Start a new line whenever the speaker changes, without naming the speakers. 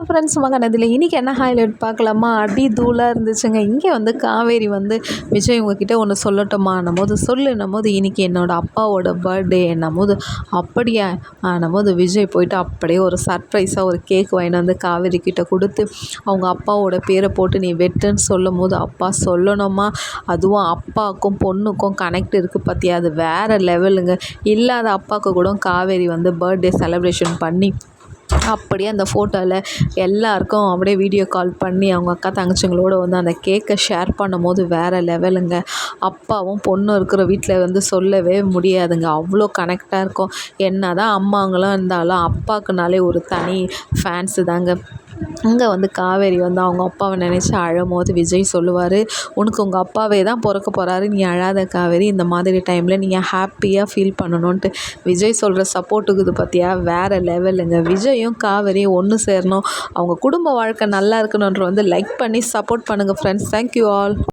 Friends மகன் இதில் இன்றைக்கி என்ன ஹைலைட் பார்க்கலாமா? அடி தூளாக இருந்துச்சுங்க. இங்கே வந்து காவேரி வந்து விஜய் உங்ககிட்ட ஒன்று சொல்லட்டுமா போது சொல்லுன்னும் போது இன்றைக்கி என்னோடய அப்பாவோட பர்த்டே என்னும்போது அப்படியா போது விஜய் போயிட்டு அப்படியே ஒரு சர்ப்ரைஸாக ஒரு கேக் வாங்கிட்டு வந்து காவேரி கிட்ட கொடுத்து அவங்க அப்பாவோட பேரை போட்டு நீ வெட்டுன்னு சொல்லும் போது அப்பா சொல்லணுமா, அதுவும் அப்பாவுக்கும் பொண்ணுக்கும் கனெக்ட் இருக்குது பார்த்தியா, அது வேறு லெவலுங்க. இல்லாத அப்பாவுக்கு கூட காவேரி வந்து பர்த்டே செலிப்ரேஷன் பண்ணி அப்படியே அந்த ஃபோட்டோவில் எல்லாருக்கும் அப்படியே வீடியோ கால் பண்ணி அவங்க அக்கா தங்கச்சிங்களோட வந்து அந்த கேக்கை ஷேர் பண்ணும் போது வேறு லெவலுங்க. அப்பாவும் பொண்ணும் இருக்கிற வீட்டில் வந்து சொல்லவே முடியாதுங்க, அவ்வளோ கனெக்டாக இருக்கும். என்ன தான் அம்மாங்களும் இருந்தாலும் அப்பாவுக்குனாலே ஒரு தனி ஃபேன்ஸு தாங்க. இங்கே வந்து காவேரி வந்து அவங்க அப்பாவை நினச்சி அழும்போது விஜய் சொல்லுவார், உனக்கு உங்கள் அப்பாவே தான் பிறக்க போகிறாரு, நீ அழாத காவேரி, இந்த மாதிரி டைமில் நீங்கள் ஹாப்பியாக ஃபீல் பண்ணணுன்ட்டு விஜய் சொல்கிற சப்போர்ட்டுக்கு இது பார்த்தியா வேறு லெவலுங்க. விஜயும் காவேரியும் ஒன்று சேரணும், அவங்க குடும்ப வாழ்க்கை நல்லா இருக்கணுன்ற வந்து லைக் பண்ணி சப்போர்ட் பண்ணுங்கள் ஃப்ரெண்ட்ஸ். Thank you all.